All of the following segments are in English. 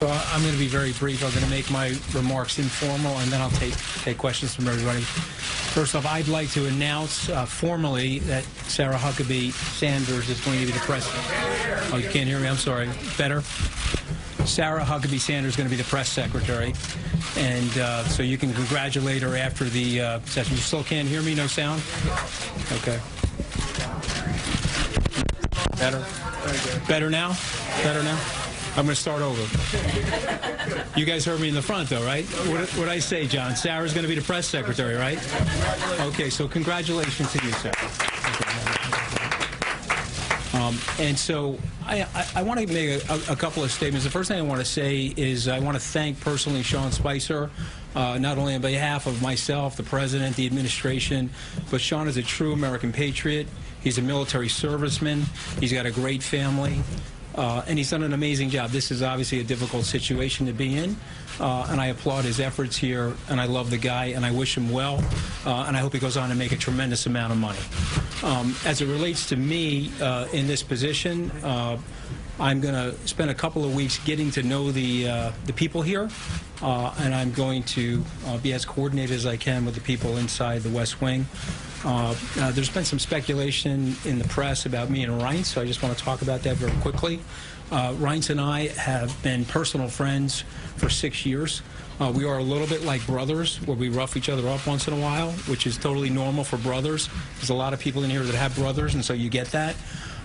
So I'm going to be very brief. I'm going to make my remarks informal, and then I'll take questions from everybody. First off, I'd like to announce formally that Sarah Huckabee Sanders is going to be the president. Oh, you can't hear me? I'm sorry. Better? Sarah Huckabee Sanders is going to be the press secretary, and so you can congratulate her after the session. You still can't hear me? No sound? Okay. Better? Better now? Better now? I'm going to start over. You guys heard me in the front, though, right? What did I say, John? Sarah's going to be the press secretary, right? Okay, so congratulations to you, Sarah. And so I want to make a couple of statements. The first thing I want to say is I want to thank personally Sean Spicer, not only on behalf of myself, the president, the administration, but Sean is a true American patriot. He's a military serviceman. He's got a great family. And he's done an amazing job. This is obviously a difficult situation to be in, and I applaud his efforts here, and I love the guy, and I wish him well, and I hope he goes on to make a tremendous amount of money. As it relates to me in this position, I'm going to spend a couple of weeks getting to know the people here, and I'm going to be as coordinated as I can with the people inside the West Wing. There's been some speculation in the press about me and Reince, so I just want to talk about that very quickly. Reince and I have been personal friends for 6 years. We are a little bit like brothers, where we rough each other up once in a while, which is totally normal for brothers. There's a lot of people in here that have brothers, and so you get that.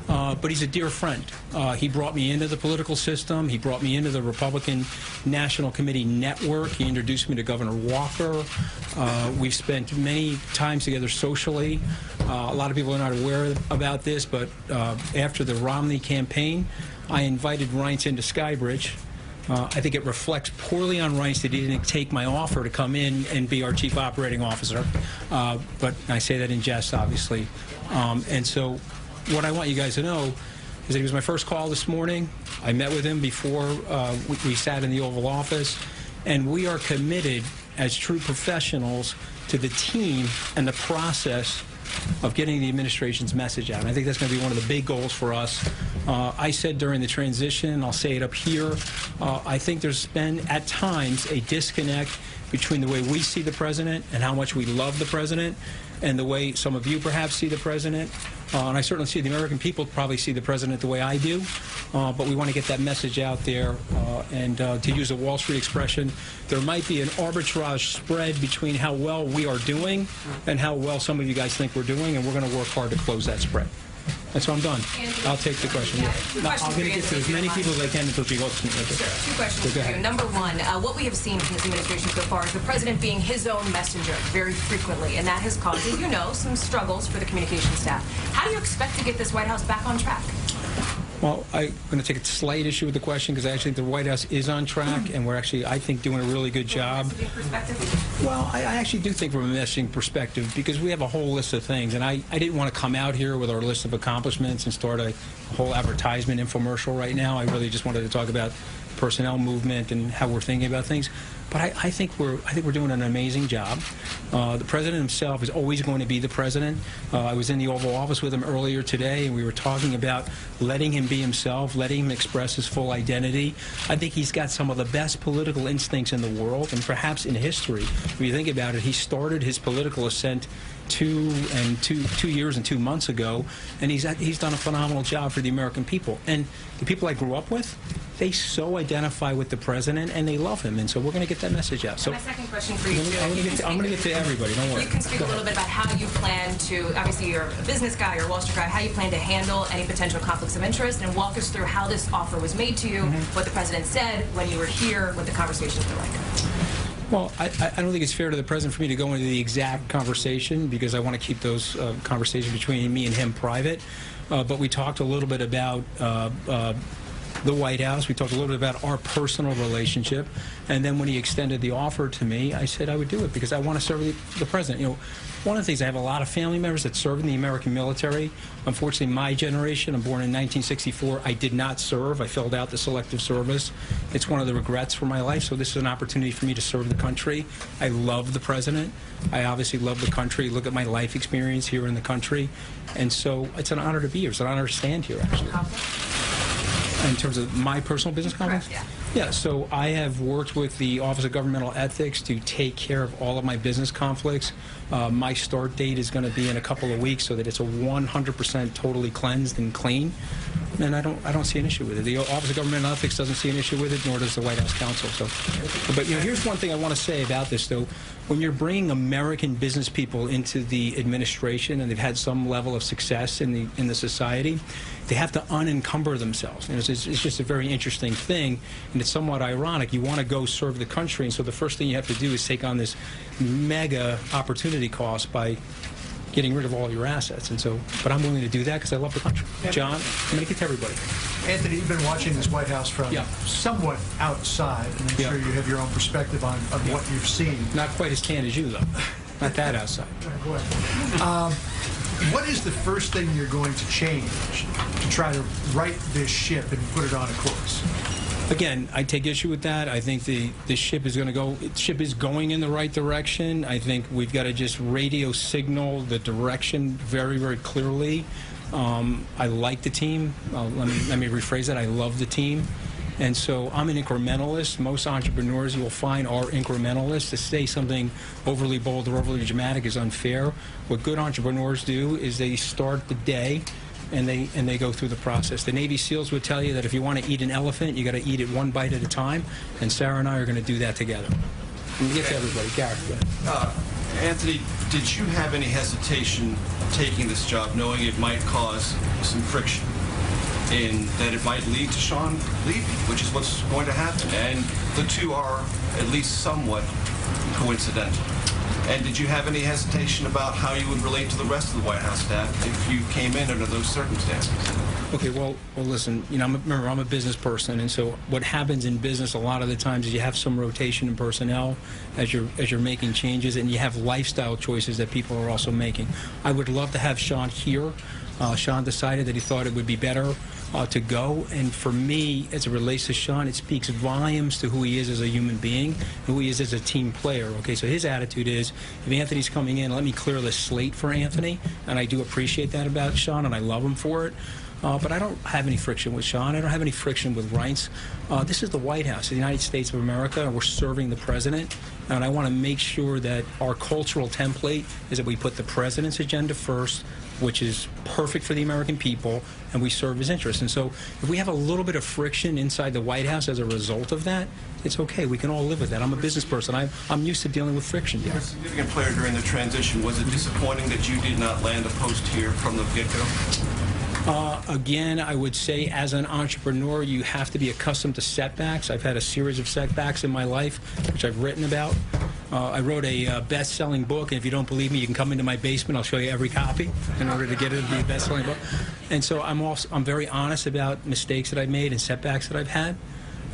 But he's a dear friend. He brought me into the political system. He brought me into the Republican National Committee network. He introduced me to Governor Walker. We've spent many times together socially. A lot of people are not aware about this, but after the Romney campaign, I invited Reince into Skybridge. I think it reflects poorly on Reince that he didn't take my offer to come in and be our chief operating officer. But I say that in jest, obviously. And so what I want you guys to know is that he was my first call this morning. I met with him before we sat in the Oval Office, and we are committed as true professionals to the team and the process of getting the administration's message out. And I think that's going to be one of the big goals for us. I said during the transition, I'll say it up here, I think there's been at times a disconnect between the way we see the president and how much we love the president and the way some of you perhaps see the president. And I certainly see the American people probably see the president the way I do. But we want to get that message out there. And to use a Wall Street expression, there might be an arbitrage spread between how well we are doing and how well some of you guys think we're doing. And we're going to work hard to close that spread. And so I'm done. I'll take the question. Yeah. I'm going to get to as many people as I can until people ask me. Sure. Two questions for you. Number one, what we have seen from this administration so far is the president being his own messenger very frequently, and that has caused, as you know, some struggles for the communications staff. How do you expect to get this White House back on track? Well, I'm going to take a slight issue with the question because I actually think the White House is on track, and we're actually, I think, doing a really good job. Well, I actually do think from a messaging perspective because we have a whole list of things, and I didn't want to come out here with our list of accomplishments and start a whole advertisement infomercial right now. I really just wanted to talk about personnel movement and how we're thinking about things. But I think we're doing an amazing job. The president himself is always going to be the president. I was in the Oval Office with him earlier today, and we were talking about letting him be himself, letting him express his full identity. I think he's got some of the best political instincts in the world, and perhaps in history. If you think about it, he started his political ascent two years and 2 months ago, and he's done a phenomenal job for the American people. And the people I grew up with, they so identify with the president, and they love him, and so we're going to get that message out. So my second question for you, I'm going to get to everybody. Don't worry. You can speak a little bit about how you plan to, obviously you're a business guy, you're a Wall Street guy, how you plan to handle any potential conflicts of interest, and walk us through how this offer was made to you, what the president said when you were here, what the conversations were like. Well, I don't think it's fair to the president for me to go into the exact conversation because I want to keep those conversations between me and him private. But we talked a little bit about the White House. We talked a little bit about our personal relationship. And then when he extended the offer to me, I said I would do it because I want to serve the president. You know, one of the things, I have a lot of family members that serve in the American military. Unfortunately, my generation, I'm born in 1964, I did not serve. I filled out the selective service. It's one of the regrets for my life, so this is an opportunity for me to serve the country. I love the president. I obviously love the country. Look at my life experience here in the country. And so it's an honor to be here. It's an honor to stand here, actually. In terms of my personal business conflicts? Yeah. Yeah, so I have worked with the Office of Governmental Ethics to take care of all of my business conflicts. My start date is going to be in a couple of weeks, so that it's a 100% totally cleansed and clean. And I don't see an issue with it. The Office of Governmental Ethics doesn't see an issue with it, nor does the White House counsel. So, but here's one thing I want to say about this, though. When you're bringing American business people into the administration, and they've had some level of success in the society, they have to unencumber themselves. And it's just a very interesting thing, and it's somewhat ironic. You want to go serve the country, and so the first thing you have to do is take on this mega opportunity cost by getting rid of all your assets. And so, but I'm willing to do that because I love the country. John, I'm going to get to everybody. Anthony, you've been watching this White House from somewhat outside, and I'm sure you have your own perspective on what you've seen. Not quite as tan as you, though. Not that outside. Go ahead. What is the first thing you're going to change to try to right this ship and put it on a course? Again, I take issue with that. I think the ship is going in the right direction. I think we've got to just radio signal the direction very, very clearly. I like the team. Let me rephrase that. I love the team. And so I'm an incrementalist. Most entrepreneurs you'll find are incrementalists. To say something overly bold or overly dramatic is unfair. What good entrepreneurs do is they start the day and they go through the process. The Navy SEALs would tell you that if you want to eat an elephant, you got to eat it one bite at a time. And Sarah and I are going to do that together. Let me get to everybody. Gareth, go ahead. Anthony, did you have any hesitation taking this job, knowing it might cause some friction, and that it might lead to Sean leaving, which is what's going to happen? And the two are at least somewhat coincidental. And did you have any hesitation about how you would relate to the rest of the White House staff if you came in under those circumstances? Okay, well, listen, remember, I'm a business person, and so what happens in business a lot of the times is you have some rotation in personnel as you're making changes, and you have lifestyle choices that people are also making. I would love to have Sean here. Sean decided that he thought it would be better to go, and for me, as it relates to Sean, it speaks volumes to who he is as a human being, who he is as a team player. Okay, so his attitude is, if Anthony's coming in, let me clear the slate for Anthony, and I do appreciate that about Sean, and I love him for it. But I don't have any friction with Sean. I don't have any friction with Reince. This is the White House, the United States of America, and we're serving the president. And I want to make sure that our cultural template is that we put the president's agenda first, which is perfect for the American people, and we serve his interests. And so if we have a little bit of friction inside the White House as a result of that, it's okay. We can all live with that. I'm a business person. I'm used to dealing with friction. You were a significant player during the transition. Was it disappointing that you did not land a post here from the get-go? Again, I would say as an entrepreneur, you have to be accustomed to setbacks. I've had a series of setbacks in my life, which I've written about. I wrote a best-selling book, and if you don't believe me, you can come into my basement. I'll show you every copy in order to get it to be a best-selling book. And so I'm very honest about mistakes that I've made and setbacks that I've had.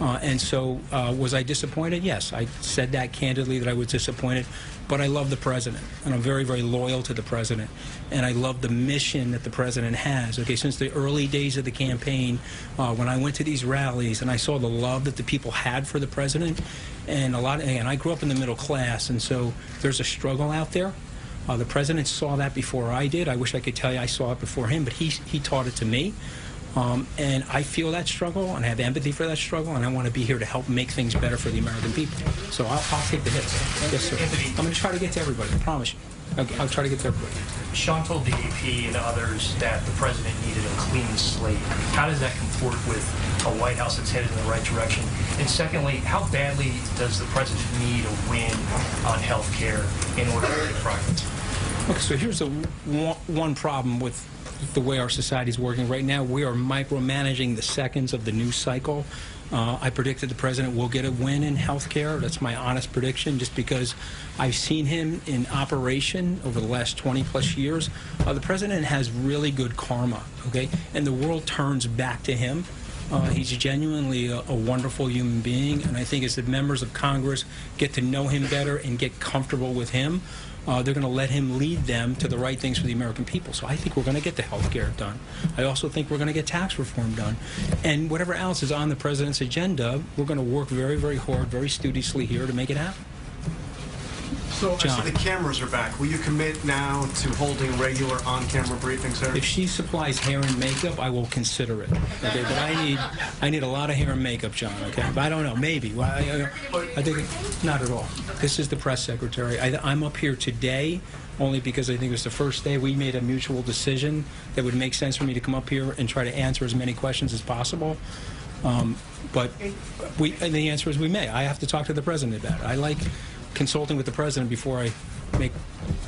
And so was I disappointed? Yes, I said that candidly, that I was disappointed. But I love the president, and I'm very, very loyal to the president. And I love the mission that the president has. Okay, since the early days of the campaign, when I went to these rallies and I saw the love that the people had for the president, and I grew up in the middle class, and so there's a struggle out there. The president saw that before I did. I wish I could tell you I saw it before him, but he taught it to me. And I feel that struggle, and I have empathy for that struggle, and I want to be here to help make things better for the American people. So I'll take the hits. Yes, sir. I'm going to try to get to everybody, I promise you. I'll try to get to everybody. Sean told the AP and others that the president needed a clean slate. How does that comport with a White House that's headed in the right direction? And secondly, how badly does the president need a win on health care in order to make progress? Okay, so here's the one problem with the way our society is working right now. We are micromanaging the seconds of the news cycle. I predicted the president will get a win in health care. That's my honest prediction, just because I've seen him in operation over the last 20-plus years. The president has really good karma, okay? And the world turns back to him. He's genuinely a wonderful human being, and I think as the members of Congress get to know him better and get comfortable with him, they're going to let him lead them to the right things for the American people. So I think we're going to get the health care done. I also think we're going to get tax reform done. And whatever else is on the president's agenda, we're going to work very, very hard, very studiously here to make it happen. So I John. see the cameras are back. Will you commit now to holding regular on-camera briefings, sir? If she supplies hair and makeup, I will consider it. Okay, but I need a lot of hair and makeup, John. Okay, but I don't know. Maybe. Well, I think not at all. This is the press secretary. I'm up here today only because I think it was the first day we made a mutual decision that would make sense for me to come up here and try to answer as many questions as possible. But and the answer is we may. I have to talk to the president about it. I like consulting with the president before I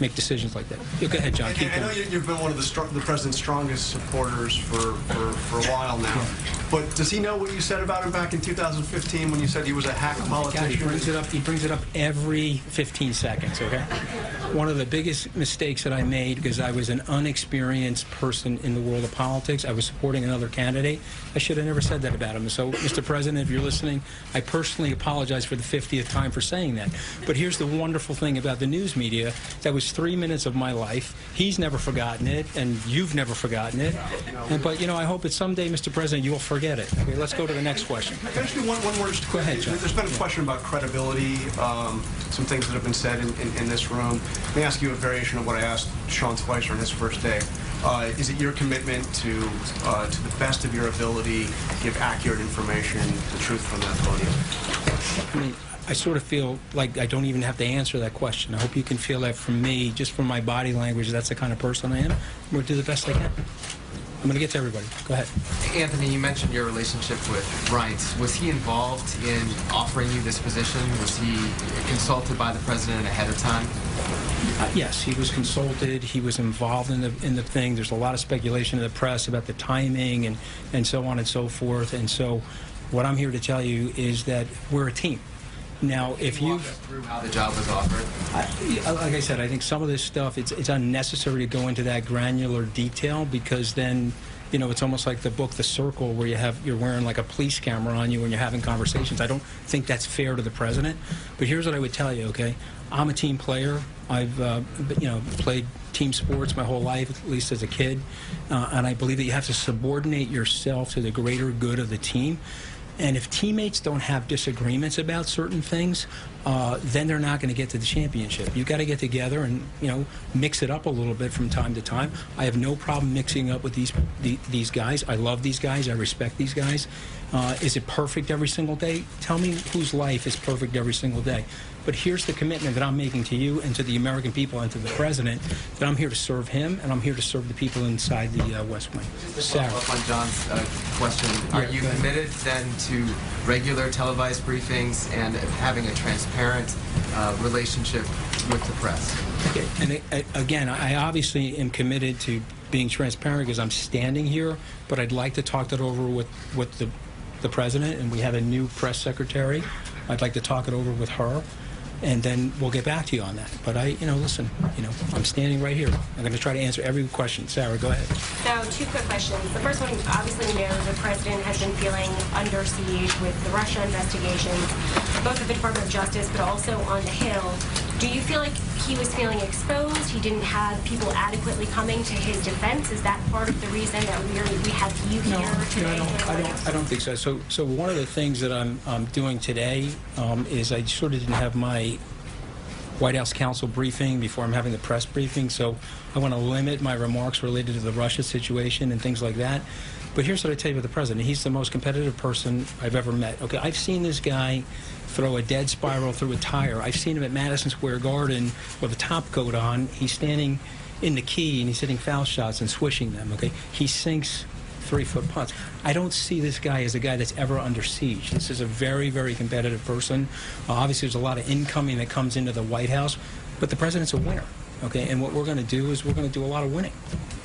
make decisions like that. Yeah, go ahead, John. And Keep I know going. you've been one of the president's strongest supporters for a while now. Yeah. But does he know what you said about him back in 2015 when you said he was a hack God, he politician? brings it up every 15 seconds, okay? One of the biggest mistakes that I made, because I was an unexperienced person in the world of politics, I was supporting another candidate. I should have never said that about him. So, Mr. President, if you're listening, I personally apologize for the 50th time for saying that. But here's the wonderful thing about the news media. That was 3 minutes of my life. He's never forgotten it, and you've never forgotten it. But, you know, I hope that someday, Mr. President, you'll forget it. Okay, let's go to the next question. Can I ask you one more? Just Go ahead, John. There's been a question about credibility, some things that have been said in this room. Let me ask you a variation of what I asked Sean Spicer on his first day. Is it your commitment to the best of your ability, give accurate information, the truth from that podium? I mean, I sort of feel like I don't even have to answer that question. I hope you can feel that from me, just from my body language. That's the kind of person I am. I'm going to do the best I can. I'm going to get to everybody. Go ahead. Anthony, you mentioned your relationship with Wright. Was he involved in offering you this position? Was he consulted by the president ahead of time? Yes, he was consulted. He was involved in the thing. There's a lot of speculation in the press about the timing and so on and so forth. And so what I'm here to tell you is that we're a team. Now, if Can you you walk us through how the job was offered? like I said, I think some of this stuff, it's unnecessary to go into that granular detail, because then, you know, it's almost like the book The Circle, where you're wearing like a police camera on you when you're having conversations. I don't think that's fair to the president. But here's what I would tell you, okay? I'm a team player. I've played team sports my whole life, at least as a kid, and I believe that you have to subordinate yourself to the greater good of the team. And if teammates don't have disagreements about certain things, then they're not going to get to the championship. You've got to get together and, you know, mix it up a little bit from time to time. I have no problem mixing up with these guys. I love these guys. I respect these guys. Is it perfect every single day? Tell me whose life is perfect every single day. But here's the commitment that I'm making to you and to the American people and to the president, that I'm here to serve him and I'm here to serve the people inside the West Wing. Just to follow up on John's question, are you committed then to regular televised briefings and having a transparent relationship with the press? Okay. And again, I obviously am committed to being transparent because I'm standing here, but I'd like to talk that over with the president, and we have a new press secretary. I'd like to talk it over with her, and then we'll get back to you on that. But listen, I'm standing right here. I'm going to try to answer every question. Sarah, go ahead. So, two quick questions. The first one, obviously, we know the president has been feeling under siege with the Russia investigations, both at the Department of Justice, but also on the Hill. Do you feel like he was feeling exposed? He didn't have people adequately coming to his defense? Is that part of the reason that we have you here today? I don't think so. So one of the things that I'm doing today is I sort of didn't have my White House counsel briefing before I'm having the press briefing, so I want to limit my remarks related to the Russia situation and things like that. But here's what I tell you about the president. He's the most competitive person I've ever met. Okay, I've seen this guy throw a dead spiral through a tire. I've seen him at Madison Square Garden with a top coat on. He's standing in the key and he's hitting foul shots and swishing them. Okay, he sinks 3-foot putts. I don't see this guy as a guy that's ever under siege. This is a very, very competitive person. Obviously, there's a lot of incoming that comes into the White House, but the president's a winner. Okay, and what we're going to do is we're going to do a lot of winning.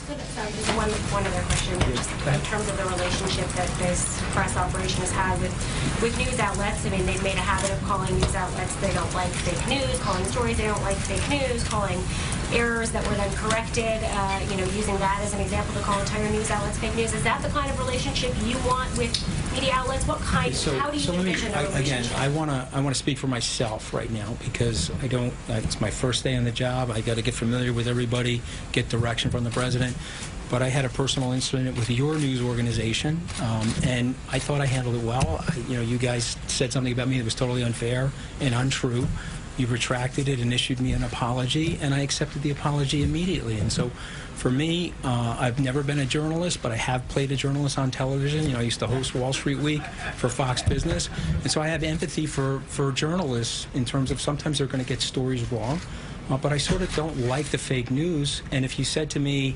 Sorry, just one other question. Just in terms of the relationship that this press operation has had with news outlets. I mean, they've made a habit of calling news outlets they don't like fake news, calling stories they don't like fake news, calling errors that were then corrected, using that as an example to call entire news outlets fake news. Is that the kind of relationship you want with media outlets? How do you envision a relationship? Again, I want to speak for myself right now, because it's my first day on the job. I got to get familiar with everybody, get direction from the president. But I had a personal incident with your news organization, and I thought I handled it well. You guys said something about me that was totally unfair and untrue. You retracted it and issued me an apology, and I accepted the apology immediately. And so for me, I've never been a journalist, but I have played a journalist on television. You know, I used to host Wall Street Week for Fox Business. And so I have empathy for journalists in terms of sometimes they're going to get stories wrong. But I sort of don't like the fake news. And if you said to me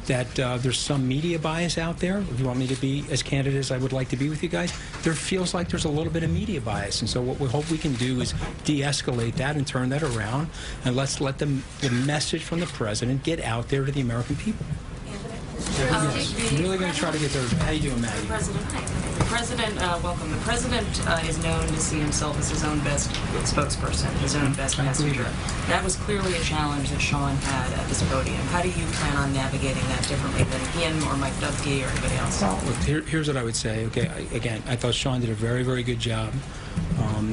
that there's some media bias out there, if you want me to be as candid as I would like to be with you guys, there feels like there's a little bit of media bias. And so what we hope we can do is de-escalate that and turn that around, and let's let the message from the president get out there to the American people. Yes. I'm really going to try to get there. How you doing, Maggie? Welcome. The president is known to see himself as his own best spokesperson, his own best messenger. That was clearly a challenge that Sean had at this podium. How do you plan on navigating that differently than him or Mike Dubke or anybody else? Well, look, here's what I would say. Okay, again, I thought Sean did a very, very good job.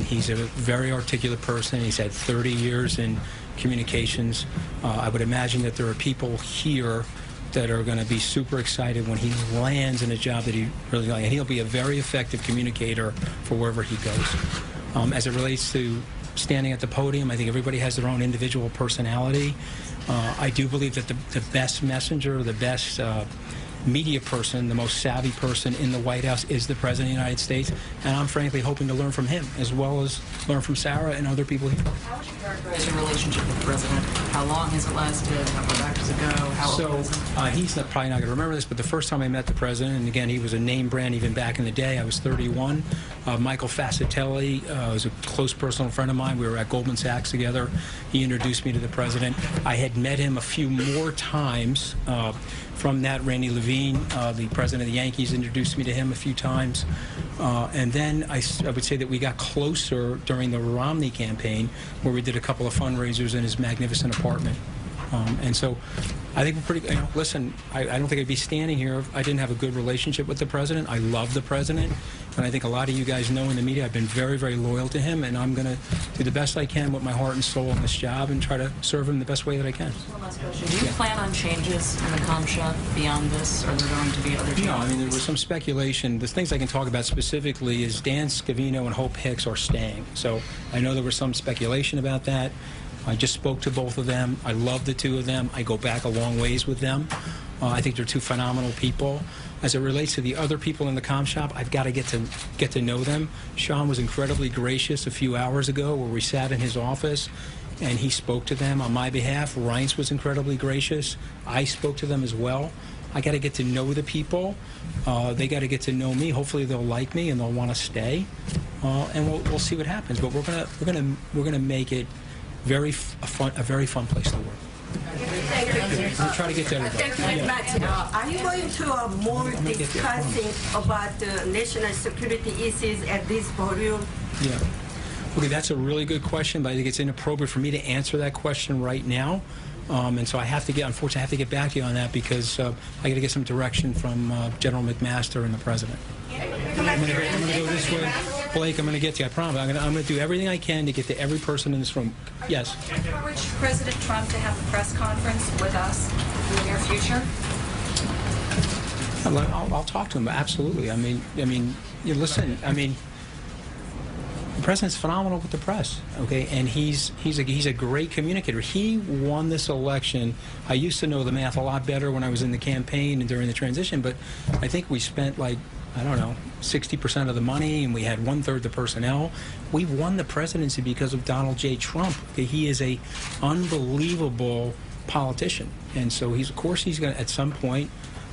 He's a very articulate person. He's had 30 years in communications. I would imagine that there are people here that are going to be super excited when he lands in a job that he really likes. And he'll be a very effective communicator for wherever he goes. As it relates to standing at the podium, I think everybody has their own individual personality. I do believe that the best messenger, the best media person, the most savvy person in the White House is the President of the United States, and I'm frankly hoping to learn from him as well as learn from Sarah and other people here. How would you characterize your relationship with the president? How long has it lasted? How far back does it go? How old is it? He's probably not going to remember this, but the first time I met the president, and again, he was a name brand even back in the day, I was 31. Michael Fascitelli was a close personal friend of mine. We were at Goldman Sachs together. He introduced me to the president. I had met him a few more times. From that, Randy Levine, the president of the Yankees, introduced me to him a few times. And then I would say that we got closer during the Romney campaign, where we did a couple of fundraisers in his magnificent apartment. And so I think we're pretty, listen, I don't think I'd be standing here if I didn't have a good relationship with the president. I love the president. And I think a lot of you guys know in the media I've been very, very loyal to him, and I'm going to do the best I can with my heart and soul in this job and try to serve him the best way that I can. One last question. Do you plan on changes in the comm shop beyond this, or are there going to be other changes? No, I mean, there was some speculation. The things I can talk about specifically is Dan Scavino and Hope Hicks are staying. So I know there was some speculation about that. I just spoke to both of them. I love the two of them. I go back a long ways with them. I think they're two phenomenal people. As it relates to the other people in the comm shop, I've got to get to know them. Sean was incredibly gracious a few hours ago where we sat in his office and he spoke to them on my behalf. Reince was incredibly gracious. I spoke to them as well. I got to get to know the people. They got to get to know me. Hopefully they'll like me and they'll want to stay. And we'll see what happens. But we're gonna make it a very fun place to work. We'll try to get to everybody. Thank you very much. Are you going to more discussing about the national security issues at this podium? Yeah. Okay, that's a really good question, but I think it's inappropriate for me to answer that question right now. And so unfortunately, I have to get back to you on that because I got to get some direction from General McMaster and the President. I'm going to go this way. Blake, I'm going to get to you. I promise. I'm going to do everything I can to get to every person in this room. Yes? Encourage President Trump to have a press conference with us in the near future? I'll talk to him. Absolutely. I mean, listen. I mean, the president's phenomenal with the press, okay, and he's a great communicator. He won this election. I used to know the math a lot better when I was in the campaign and during the transition, but I think we spent like, I don't know, 60% of the money, and we had 1/3 the personnel. We won the presidency because of Donald J. Trump. Okay? He is a unbelievable politician, and so of course he's going to, at some point,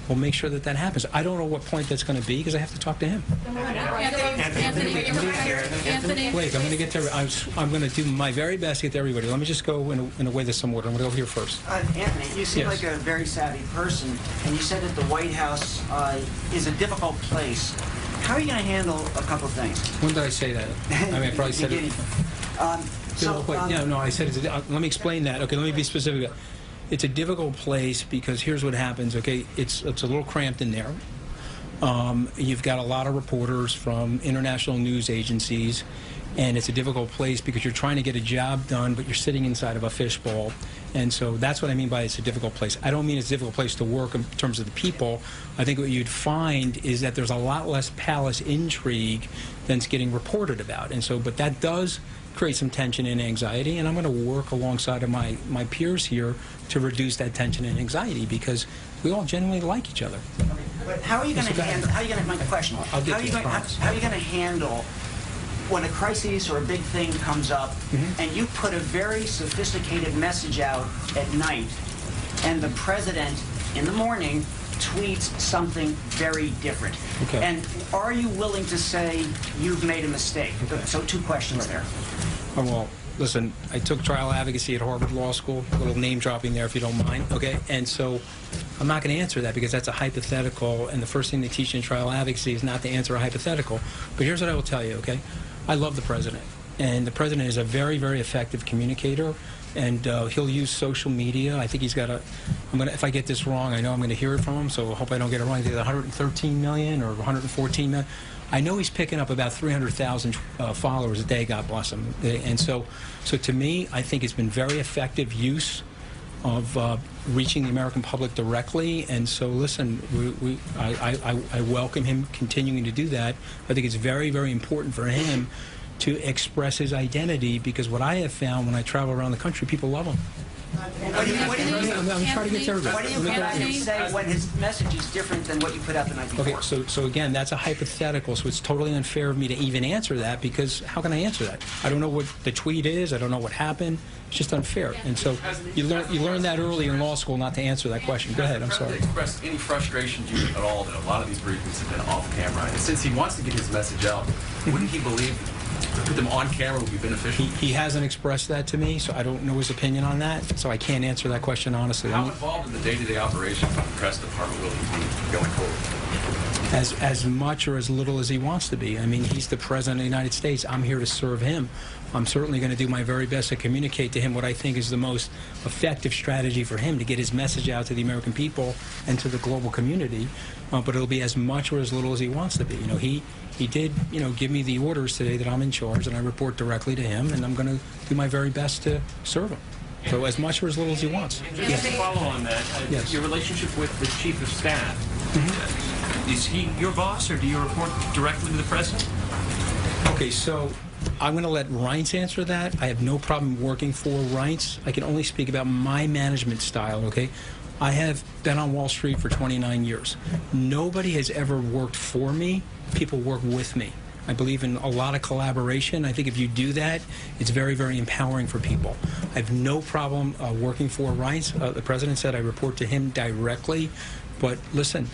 we'll make sure that happens. I don't know what point that's going to be because I have to talk to him. Anthony. Blake, I'm going to get to. I'm going to do my very best to get to everybody. Let me just go in a way that's some order. I'm going to go here first. Anthony, you seem like a very savvy person, and you said that the White House is a difficult place. How are you going to handle a couple of things? When did I say that? I mean, I probably said it. No, I said it. Let me explain that. Okay, let me be specific. It's a difficult place because here's what happens. Okay, it's a little cramped in there. You've got a lot of reporters from international news agencies, and it's a difficult place because you're trying to get a job done, but you're sitting inside of a fishbowl. And so that's what I mean by it's a difficult place. I don't mean it's a difficult place to work in terms of the people. I think what you'd find is that there's a lot less palace intrigue than's getting reported about. And so, but that does create some tension and anxiety, and I'm going to work alongside of my peers here to reduce that tension and anxiety because we all genuinely like each other. But how are you going to handle, my question, how are you going to handle when a crisis or a big thing comes up and you put a very sophisticated message out at night and the president in the morning tweets something very different? Okay. And are you willing to say you've made a mistake? Okay. So 2 questions there. Oh, well, listen, I took trial advocacy at Harvard Law School, a little name dropping there if you don't mind, okay? And so I'm not going to answer that because that's a hypothetical, and the first thing they teach in trial advocacy is not to answer a hypothetical. But here's what I will tell you, okay? I love the president, and the president is a very, very effective communicator, and he'll use social media. I think he's got if I get this wrong, I know I'm going to hear it from him, so I hope I don't get it wrong. He's got 113 million or 114 million. I know he's picking up about 300,000 followers a day, God bless him. And so to me, I think it's been very effective use of reaching the American public directly. And so, listen, I welcome him continuing to do that. I think it's very, very important for him to express his identity because what I have found when I travel around the country, people love him. I'm trying to get to everybody. What do you have to say when his message is different than what you put out the night before? Okay, so again, that's a hypothetical, so it's totally unfair of me to even answer that because how can I answer that? I don't know what the tweet is. I don't know what happened. It's just unfair. And so you learn that early in law school not to answer that question. Go ahead, I'm sorry. Express any frustration to you at all that a lot of these briefings have been off camera. And since he wants to get his message out, wouldn't he believe to put them on camera would be beneficial? He hasn't expressed that to me, so I don't know his opinion on that, so I can't answer that question honestly. How involved in the day-to-day operations of the press department will he be going forward? As much or as little as he wants to be. I mean, he's the President of the United States. I'm here to serve him. I'm certainly going to do my very best to communicate to him what I think is the most effective strategy for him to get his message out to the American people and to the global community. But it'll be as much or as little as he wants to be. You know, he did, give me the orders today that I'm in charge, and I report directly to him, and I'm going to do my very best to serve him. So as much or as little as he wants. Just to follow on that, yes. Your relationship with the Chief of Staff, is he your boss, or do you report directly to the President? Okay, so I'm going to let Reince answer that. I have no problem working for Reince. I can only speak about my management style, okay? I have been on Wall Street for 29 years. Nobody has ever worked for me. People work with me. I believe in a lot of collaboration. I think if you do that, it's very, very empowering for people. I have no problem working for Reince. The President said I report to him directly. But listen,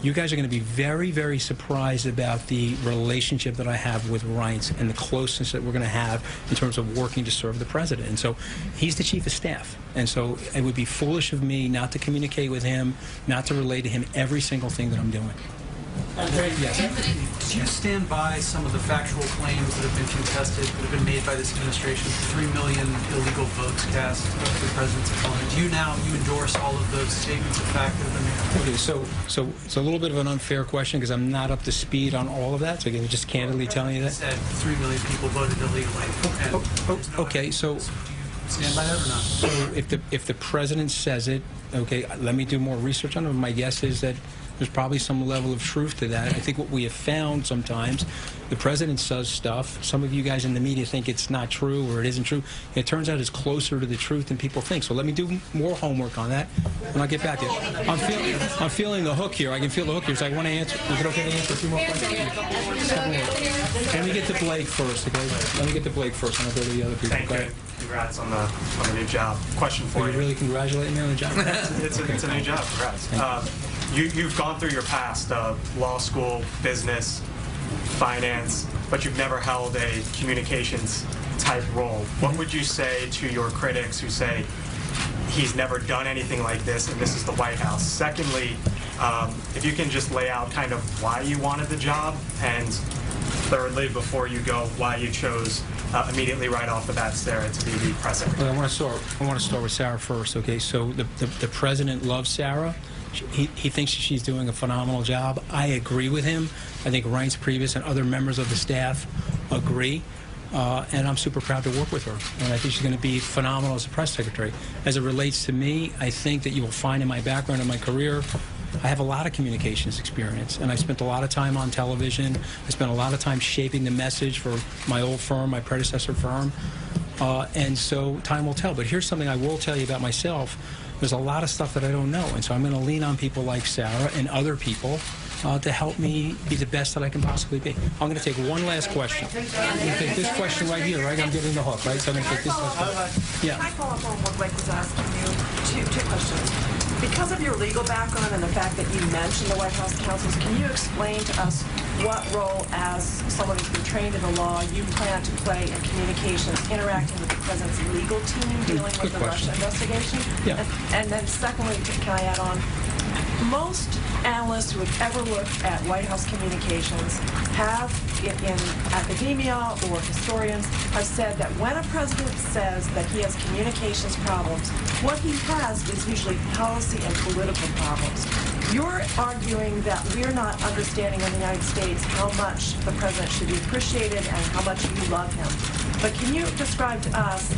you guys are going to be very, very surprised about the relationship that I have with Reince and the closeness that we're going to have in terms of working to serve the President. And so he's the Chief of Staff. And so it would be foolish of me not to communicate with him, not to relay to him every single thing that I'm doing. Yes. Do you stand by some of the factual claims that have been contested, that have been made by this administration? 3 million illegal votes cast for the president's opponent. Do you endorse all of those statements of fact that have been made? Okay, so it's a little bit of an unfair question because I'm not up to speed on all of that. So again, just candidly telling you that. Said 3 million people voted illegally. Okay, so. Stand by that or not? So if the president says it, okay, let me do more research on it. My guess is that there's probably some level of truth to that. I think what we have found sometimes, the president says stuff. Some of you guys in the media think it's not true or it isn't true. It turns out it's closer to the truth than people think. So let me do more homework on that, and I'll get back to it. I'm feeling the hook here. I can feel the hook here. So I want to answer. Is it okay to answer a few more questions? Let me get to Blake first, okay? Let me get to Blake first, and I'll go to the other people. Thank you. Congrats on the new job. Question for you. Are you really congratulating me on the job? It's a new job. Congrats. You've gone through your past, law school, business, finance, but you've never held a communications type role. What would you say to your critics who say he's never done anything like this and this is the White House? Secondly, if you can just lay out kind of why you wanted the job, and thirdly, before you go, why you chose immediately right off the bat Sarah to be the press secretary. Well, I want to start with Sarah first. Okay, so the president loves Sarah. He thinks she's doing a phenomenal job. I agree with him. I think Reince Priebus and other members of the staff agree. and I'm super proud to work with her. And I think she's going to be phenomenal as a press secretary. As it relates to me, I think that you will find in my background and my career, I have a lot of communications experience, and I spent a lot of time on television. I spent a lot of time shaping the message for my old firm, my predecessor firm, and so time will tell. But here's something I will tell you about myself. There's a lot of stuff that I don't know, and so I'm going to lean on people like Sarah and other people to help me be the best that I can possibly be. I'm going to take one last question. I'm going to take this question right here, right? I'm getting the hook, right? So I'm going to take this last question. Yeah. Can I follow up on what Blake was asking you? Two questions. Because of your legal background and the fact that you mentioned the White House counsels, can you explain to us what role, as someone who's been trained in the law, you plan to play in communications, interacting with the president's legal team, dealing with the Russia investigation? Yeah. And then secondly, can I add on? Most analysts who have ever looked at White House communications have, in academia or historians, have said that when a president says that he has communications problems, what he has is usually policy and political problems. You're arguing that we're not understanding in the United States how much the president should be appreciated and how much you love him. But can you describe to us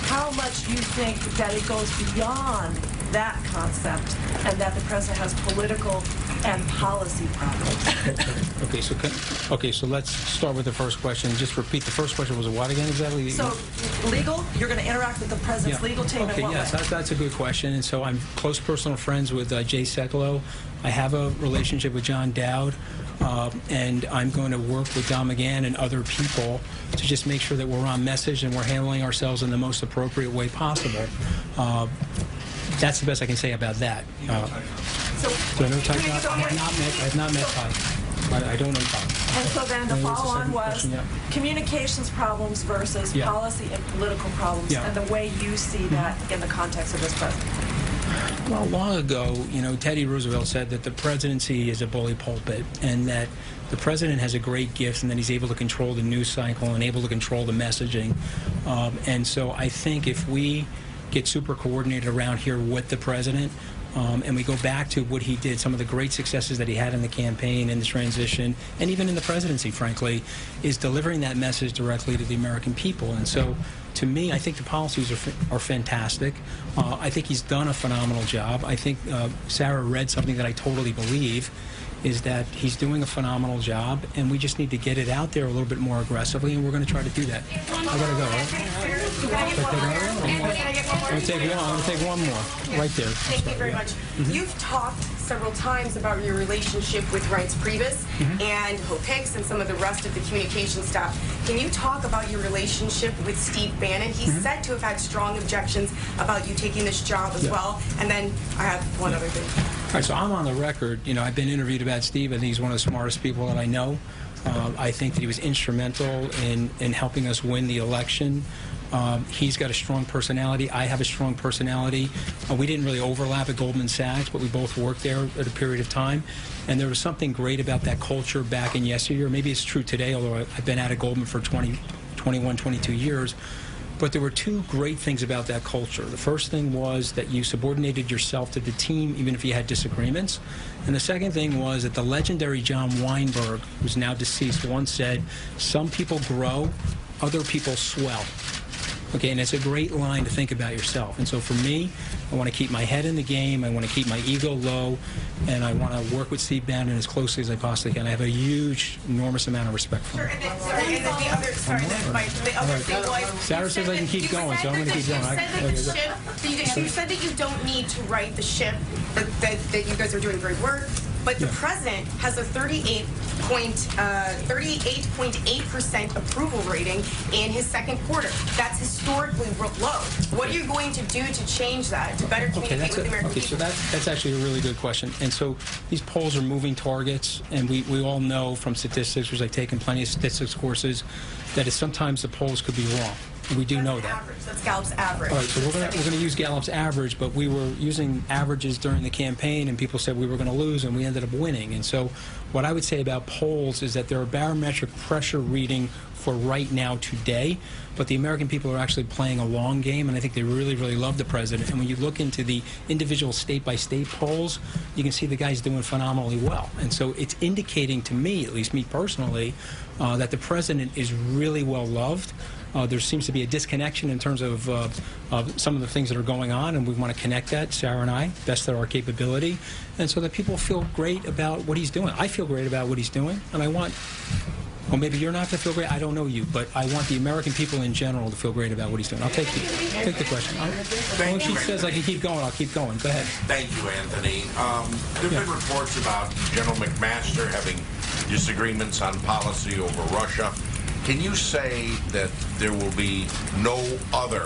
how much you think that it goes beyond that concept and that the president has political and policy problems? Okay, so let's start with the first question. Just repeat, the first question was what again exactly? So, legal, you're going to interact with the president's legal team in what way? Yes, that's a good question. And so I'm close personal friends with Jay Sekulow. I have a relationship with John Dowd, and I'm going to work with Don McGahn and other people to just make sure that we're on message and we're handling ourselves in the most appropriate way possible. That's the best I can say about that. Do I know Ty? I have not met Ty. I don't know Ty. And so then the follow-on was communications problems versus policy and political problems, and the way you see that in the context of this president. Well, long ago, Teddy Roosevelt said that the presidency is a bully pulpit, and that the president has a great gift, and that he's able to control the news cycle and able to control the messaging. And so I think if we get super coordinated around here with the president, and we go back to what he did, some of the great successes that he had in the campaign, in the transition, and even in the presidency, frankly, is delivering that message directly to the American people. And so, to me, I think the policies are fantastic. I think he's done a phenomenal job. I think Sarah read something that I totally believe, is that he's doing a phenomenal job, and we just need to get it out there a little bit more aggressively, and we're going to try to do that. I got to go, right? I'm going to take one more, right there. Thank you very much. You've talked several times about your relationship with Reince Priebus and Hope Hicks and some of the rest of the communication staff. Can you talk about your relationship with Steve Bannon? He's said to have had strong objections about you taking this job as well. And then I have one other thing. All right, so I'm on the record. I've been interviewed about Steve. I think he's one of the smartest people that I know. I think that he was instrumental in helping us win the election. He's got a strong personality. I have a strong personality. We didn't really overlap at Goldman Sachs, but we both worked there at a period of time. And there was something great about that culture back in yesteryear. Maybe it's true today, although I've been out of Goldman for 21, 22 years. But there were two great things about that culture. The first thing was that you subordinated yourself to the team, even if you had disagreements. And the second thing was that the legendary John Weinberg, who's now deceased, once said, "Some people grow, other people swell." Okay, and it's a great line to think about yourself. And so for me, I want to keep my head in the game, I want to keep my ego low, and I want to work with Steve Bannon as closely as I possibly can. I have a huge, enormous amount of respect for him. The other thing was... Sarah says I can keep going, so I'm going to keep going. You said that you don't need to write the ship, that you guys are doing great work, but the president has a 38.8% approval rating in his second quarter. That's historically low. What are you going to do to change that, to better communicate with the American people? So that's actually a really good question. And so these polls are moving targets, and we all know from statistics, which I've taken plenty of statistics courses, that sometimes the polls could be wrong. We do know that. Average. That's Gallup's average. All right, so we're going to use Gallup's average, but we were using averages during the campaign, and people said we were going to lose, and we ended up winning. And so what I would say about polls is that they're a barometric pressure reading for right now today, but the American people are actually playing a long game, and I think they really, really love the president. And when you look into the individual state-by-state polls, you can see the guy's doing phenomenally well. And so it's indicating to me, at least me personally, that the president is really well loved. There seems to be a disconnection in terms of some of the things that are going on, and we want to connect that, Sarah and I, best at our capability, and so that people feel great about what he's doing. I feel great about what he's doing, and I want, well, maybe you're not going to feel great, I don't know you, but I want the American people in general to feel great about what he's doing. I'll take the question. When she says I can keep going, I'll keep going. Go ahead. Thank you, Anthony. There have been reports about General McMaster having disagreements on policy over Russia. Can you say that there will be no other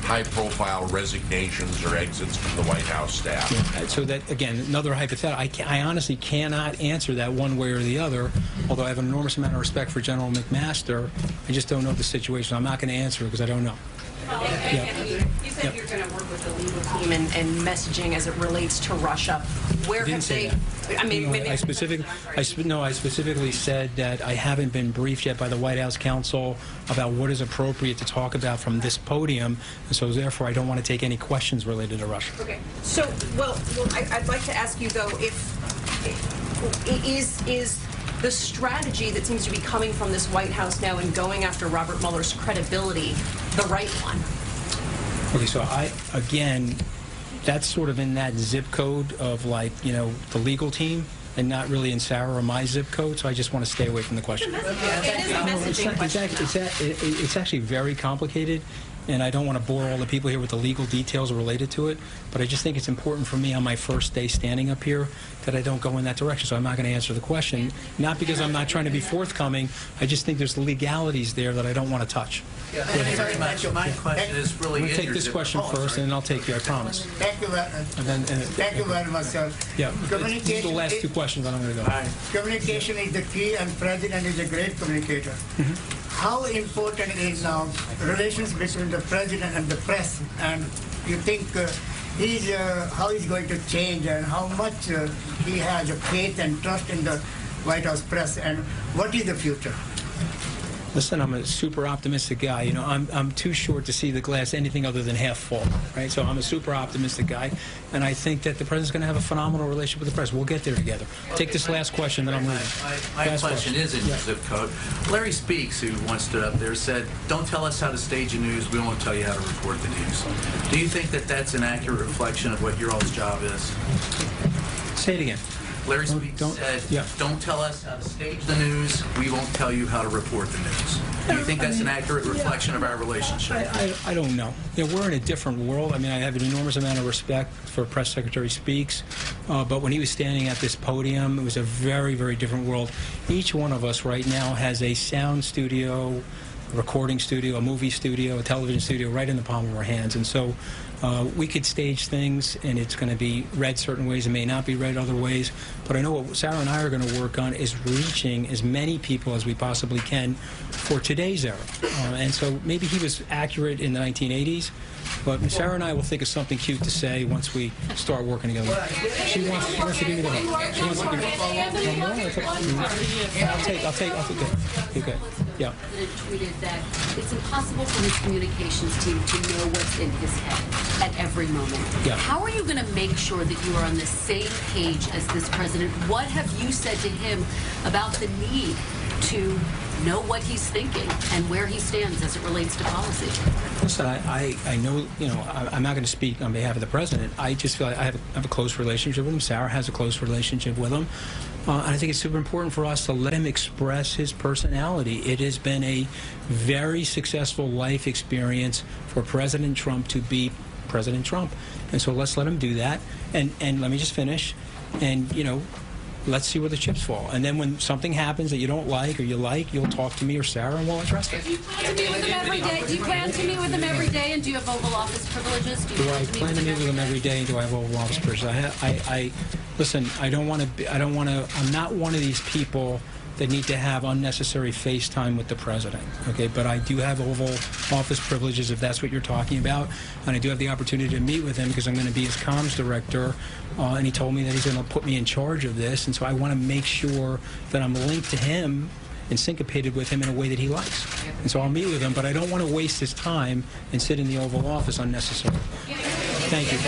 high-profile resignations or exits from the White House staff? Yeah, so that, again, another hypothetical. I honestly cannot answer that one way or the other, although I have an enormous amount of respect for General McMaster. I just don't know the situation. I'm not going to answer it because I don't know. You said you're going to work with the legal team and messaging as it relates to Russia. Where have they? I mean, no, I specifically said that I haven't been briefed yet by the White House counsel about what is appropriate to talk about from this podium, and so therefore I don't want to take any questions related to Russia. Okay. So, well, I'd like to ask you though, if is the strategy that seems to be coming from this White House now and going after Robert Mueller's credibility the right one? Okay, so again, that's sort of in that zip code of, like, you know, the legal team, and not really in Sarah or my zip code, so I just want to stay away from the question. It's actually very complicated, and I don't want to bore all the people here with the legal details related to it, but I just think it's important for me on my first day standing up here that I don't go in that direction, so I'm not going to answer the question, not because I'm not trying to be forthcoming, I just think there's legalities there that I don't want to touch. Yeah, thank you very much. My question is really I'm going to take this question first, and then I'll take you, I promise. Thank you very much, sir. Yeah, these are the last two questions, and I'm going to go. Communication is the key, and President is a great communicator. How important is now relations between the President and the press, and you think how he's going to change, and how much he has a faith and trust in the White House press, and what is the future? Listen, I'm a super optimistic guy. You know, I'm too short to see the glass anything other than half full, right? So I'm a super optimistic guy, and I think that the president's going to have a phenomenal relationship with the press. We'll get there together. Take this last question, then I'm leaving. My question is in your zip code. Larry Speaks, who once stood up there, said, "Don't tell us how to stage the news. We won't tell you how to report the news." Do you think that that's an accurate reflection of what your all's job is? Say it again. Larry Speaks said, "Don't tell us how to stage the news. We won't tell you how to report the news." Do you think that's an accurate reflection of our relationship? I don't know. You know, we're in a different world. I mean, I have an enormous amount of respect for Press Secretary Speaks, but when he was standing at this podium, it was a very, very different world. Each one of us right now has a sound studio, a recording studio, a movie studio, a television studio right in the palm of our hands, and so we could stage things, and it's going to be read certain ways. It may not be read other ways. But I know what Sarah and I are going to work on is reaching as many people as we possibly can for today's era. And so maybe he was accurate in the 1980s, but Sarah and I will think of something cute to say once we start working together. She wants to give me the hook. She wants to give me I'll take it. Okay. Yeah. The president tweeted that it's impossible for his communications team to know what's in his head at every moment. Yeah. How are you going to make sure that you are on the same page as this president? What have you said to him about the need to know what he's thinking and where he stands as it relates to policy? Listen, I know, you know, I'm not going to speak on behalf of the president. I just feel like I have a close relationship with him. Sarah has a close relationship with him. And I think it's super important for us to let him express his personality. It has been a very successful life experience for President Trump to be President Trump. And so let's let him do that. And let me just finish. And, you know, let's see where the chips fall. And then when something happens that you don't like or you like, you'll talk to me or Sarah and we'll address it. Do you plan to meet with him every day? Do you plan to meet with him every day? And do you have Oval Office privileges? Do I plan to meet with him every day, and do I have Oval Office privileges? Listen, I'm not one of these people that need to have unnecessary FaceTime with the president. Okay, but I do have Oval Office privileges if that's what you're talking about, and I do have the opportunity to meet with him because I'm going to be his comms director, and he told me that he's going to put me in charge of this, and so I want to make sure that I'm linked to him and syncopated with him in a way that he likes. And so I'll meet with him, but I don't want to waste his time and sit in the Oval Office unnecessarily. Thank you.